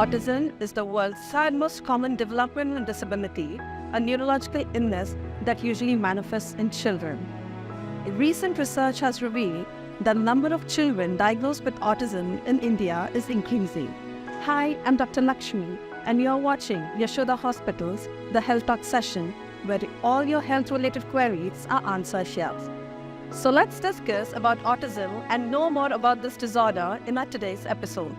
Autism is the world's third most common developmental disability, a neurological illness that usually manifests in children. Recent research has revealed that the number of children diagnosed with autism in India is increasing. Hi, I'm Dr. Lakshmi, and you're watching Yashoda Hospital's The Health Talk session, where all your health-related queries are answered here. So let's discuss about autism and know more about this disorder in our today's episode.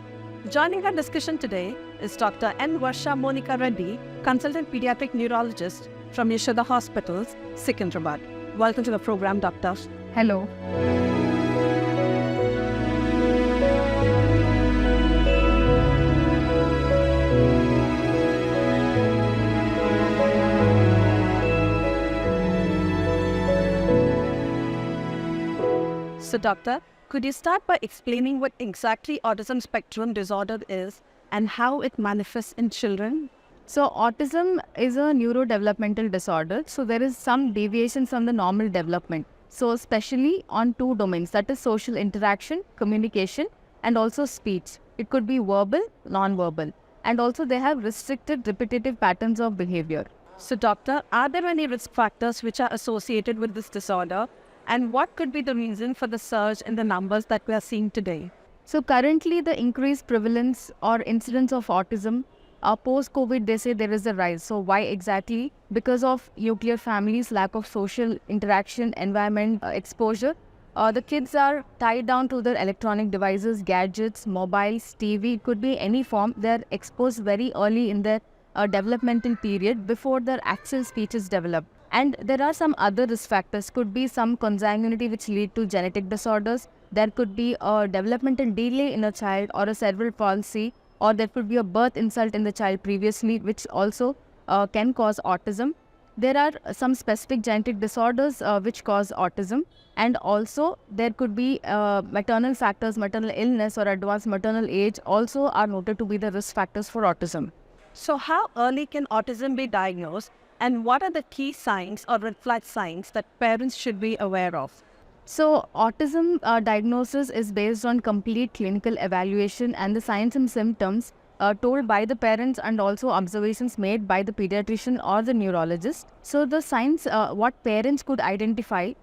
Joining our discussion today is Dr. Varsha Monica Reddy, Consultant Pediatric Neurologist from Yashoda Hospitals, Secunderabad. Welcome to the program, Doctor. Hello. So, Doctor, could you start by explaining what exactly autism spectrum disorder is and how it manifests in children? So autism is a neurodevelopmental disorder. So there is some deviation from the normal development. So especially on two domains, that is social interaction, communication, and also speech. It could be verbal, non-verbal. And also they have restricted repetitive patterns of behavior. So, Doctor, are there any risk factors which are associated with this disorder? And what could be the reason for the surge in the numbers that we are seeing today? So currently the increased prevalence or incidence of autism, post-COVID they say there is a rise. So why exactly? Because of nuclear families, lack of social interaction, environment exposure. The kids are tied down to their electronic devices, gadgets, mobiles, TV. It could be any form. They are exposed very early in their developmental period before their actual speech is developed. And there are some other risk factors. Could be some consanguinity which lead to genetic disorders. There could be a developmental delay in a child or a cerebral palsy, or there could be a birth insult in the child previously, which also can cause autism. There are some specific genetic disorders which cause autism, and also there could be maternal factors, maternal illness or advanced maternal age also are noted to be the risk factors for autism. So how early can autism be diagnosed, and what are the key signs or red flag signs that parents should be aware of? So autism diagnosis is based on complete clinical evaluation and the signs and symptoms told by the parents and also observations made by the pediatrician or the neurologist. So the signs what parents could identify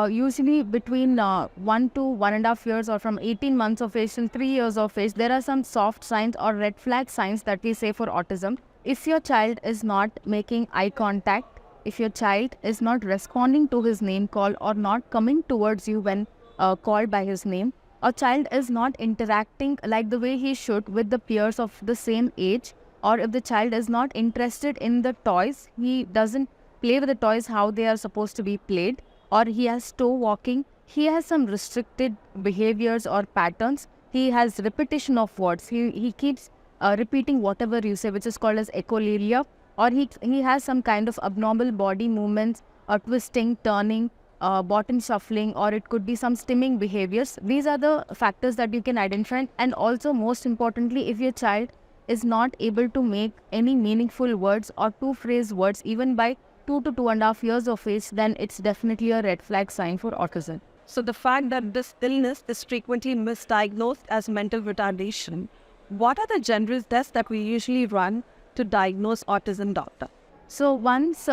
usually between 1 to 1.5 years or from 18 months of age till 3 years of age, there are some soft signs or red flag signs that we say for autism. If your child is not making eye contact, if your child is not responding to his name call or not coming towards you when called by his name, a child is not interacting like the way he should with the peers of the same age, or if the child is not interested in the toys, he doesn't play with the toys how they are supposed to be played, or he has toe walking, he has some restricted behaviors or patterns, he has repetition of words, he keeps repeating whatever you say, which is called as echolalia, or he has some kind of abnormal body movements or twisting, turning, bottom shuffling, or it could be some stimming behaviors. These are the factors that you can identify. And also most importantly, if your child is not able to make any meaningful words or two-phrase words even by 2 to 2.5 years of age, then it's definitely a red flag sign for autism. So the fact that this illness is frequently misdiagnosed as mental retardation, what are the general tests that we usually run to diagnose autism, doctor? So once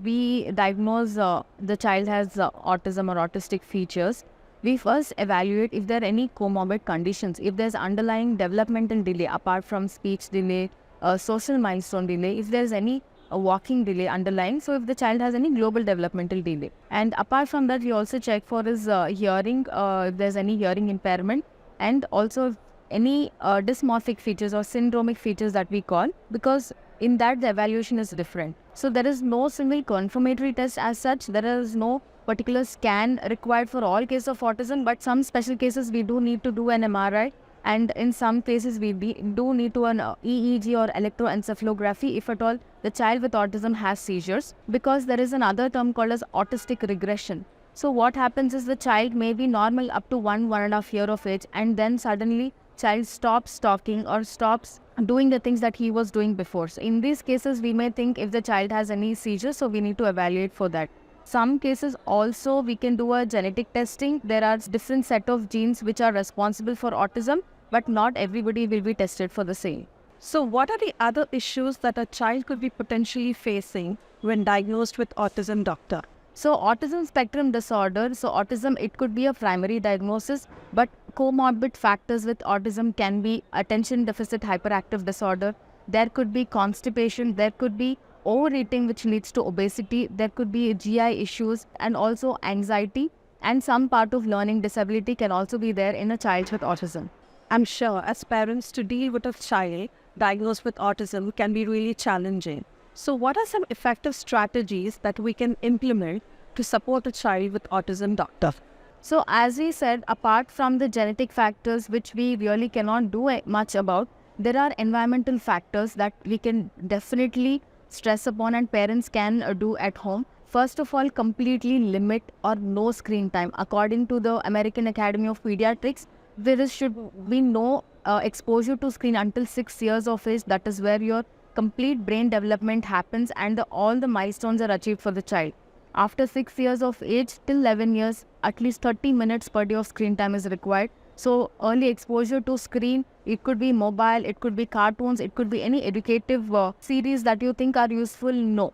we diagnose the child has autism or autistic features, we first evaluate if there are any comorbid conditions, if there's underlying developmental delay apart from speech delay, social milestone delay, if there's any walking delay underlying, so if the child has any global developmental delay. And apart from that, we also check for his hearing, if there's any hearing impairment, and also any dysmorphic features or syndromic features that we call, because in that the evaluation is different. So there is no single confirmatory test as such. There is no particular scan required for all cases of autism, but some special cases we do need to do an MRI, and in some cases we do need to an EEG or electroencephalography if at all the child with autism has seizures, because there is another term called as autistic regression. So what happens is the child may be normal up to 1.5 year of age, and then suddenly child stops talking or stops doing the things that he was doing before. So in these cases, we may think if the child has any seizures, so we need to evaluate for that. Some cases also we can do a genetic testing. There are different set of genes which are responsible for autism, but not everybody will be tested for the same. So, what are the other issues that a child could be potentially facing when diagnosed with autism, doctor? So autism spectrum disorder, so autism, it could be a primary diagnosis, but comorbid factors with autism can be attention deficit hyperactive disorder. There could be constipation, there could be overeating which leads to obesity, there could be GI issues and also anxiety, and some part of learning disability can also be there in a child with autism. I'm sure as parents to deal with a child diagnosed with autism can be really challenging. So what are some effective strategies that we can implement to support a child with autism, doctor? So as we said, apart from the genetic factors which we really cannot do much about, there are environmental factors that we can definitely stress upon and parents can do at home. First of all, completely limit or no screen time. According to the American Academy of Pediatrics, there should be no exposure to screen until 6 years of age. That is where your complete brain development happens and all the milestones are achieved for the child. After 6 years of age till 11 years, at least 30 minutes per day of screen time is required. So early exposure to screen, it could be mobile, it could be cartoons, it could be any educative series that you think are useful. No,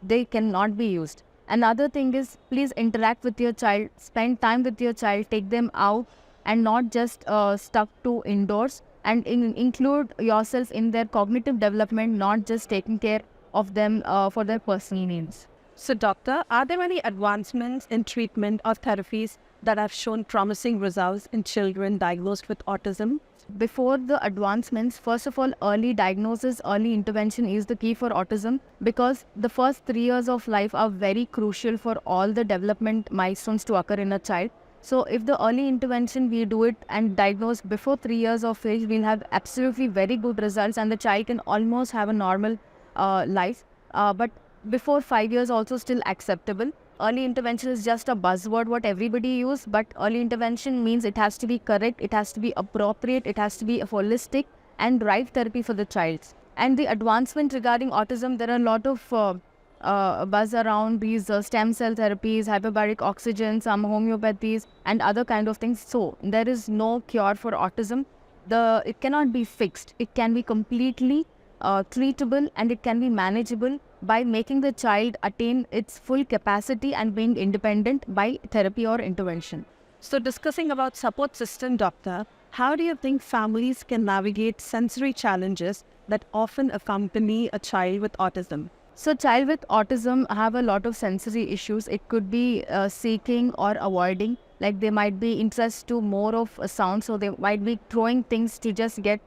they cannot be used. Another thing is, please interact with your child, spend time with your child, take them out and not just stuck to indoors, and include yourself in their cognitive development, not just taking care of them for their personal needs. So doctor, are there any advancements in treatment or therapies that have shown promising results in children diagnosed with autism? Before the advancements, first of all, early diagnosis, early intervention is the key for autism, because the first 3 years of life are very crucial for all the development milestones to occur in a child. So if the early intervention we do it and diagnose before 3 years of age, we'll have absolutely very good results and the child can almost have a normal life. But before 5 years also still acceptable. Early intervention is just a buzzword what everybody use, but early intervention means it has to be correct, it has to be appropriate, it has to be holistic and right therapy for the child. And the advancement regarding autism, there are a lot of buzz around these stem cell therapies, hyperbaric oxygen, some homeopathies and other kind of things. So there is no cure for autism. It cannot be fixed. It can be completely treatable and it can be manageable by making the child attain its full capacity and being independent by therapy or intervention. So discussing about support system, doctor, how do you think families can navigate sensory challenges that often accompany a child with autism? So child with autism have a lot of sensory issues. It could be seeking or avoiding, like they might be interested to more of a sound, so they might be throwing things to just get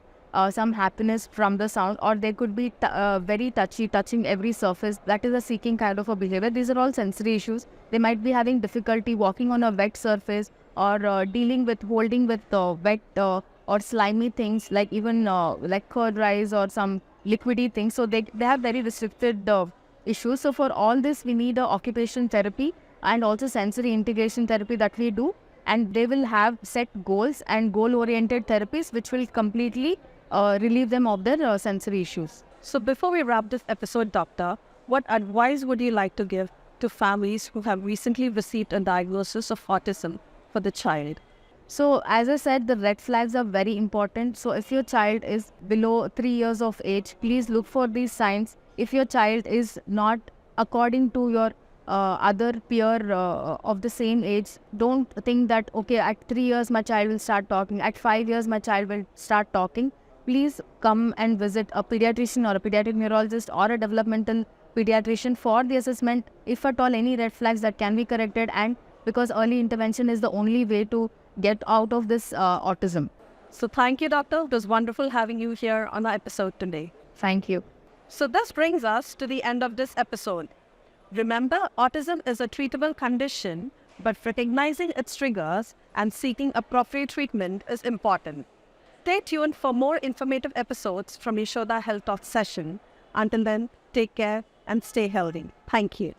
some happiness from the sound, or they could be very touchy, touching every surface. That is a seeking kind of a behavior. These are all sensory issues. They might be having difficulty walking on a wet surface or holding with wet or slimy things, like even like curd rice or some liquidy things. So they have very restricted issues. So for all this, we need a occupation therapy and also sensory integration therapy that we do. And they will have set goals and goal-oriented therapies which will completely relieve them of their sensory issues. So before we wrap this episode, doctor, what advice would you like to give to families who have recently received a diagnosis of autism for the child? So as I said, the red flags are very important. So if your child is below 3 years of age, please look for these signs. If your child is not according to your other peer of the same age, don't think that, okay, at 3 years my child will start talking, at 5 years my child will start talking. Please come and visit a pediatrician or a pediatric neurologist or a developmental pediatrician for the assessment, if at all any red flags that can be corrected, and because early intervention is the only way to get out of this autism. So thank you, doctor. It was wonderful having you here on our episode today. Thank you. So this brings us to the end of this episode. Remember, autism is a treatable condition, but recognizing its triggers and seeking appropriate treatment is important. Stay tuned for more informative episodes from Yashoda Health Talk session. Until then, take care and stay healthy. Thank you.